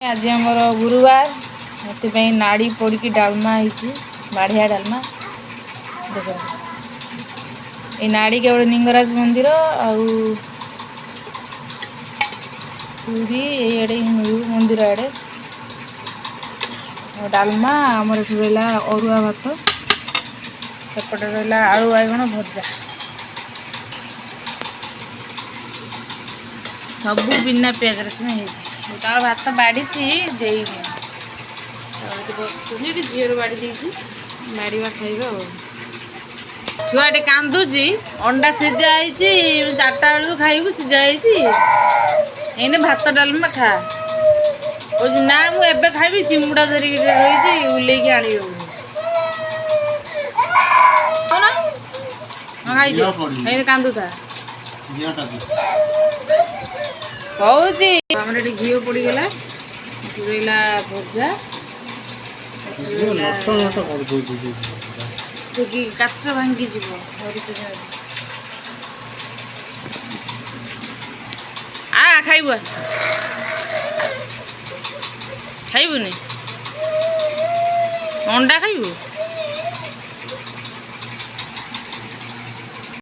आज आमर गुरुवार से नाड़ी पड़ी डालमा बढ़िया डालमा देख ये नाड़ी केवल लिंगराज मंदिर आड़े मंदिर आड़े डालमा आमर रहा अरुआ भात सेपटे रहा आलू बाइगण भजा सबू बिना पियाज रसुण तार भात बाड़ी बस झीर बाड़ी बाड़वा खाइबा छुआटे कांदुची अंडा सीझा चार्टा बेलू खाइबू सीझा एने भात डालमा खा कह ना मुझे खाइबी चिमुड़ा धरिकी रही उल्लेकी आनी खाई कांदू था कौची आमर घी पड़गला रहा भजा काच भांगी खाइब खाइबुनि अंडा खाइबू।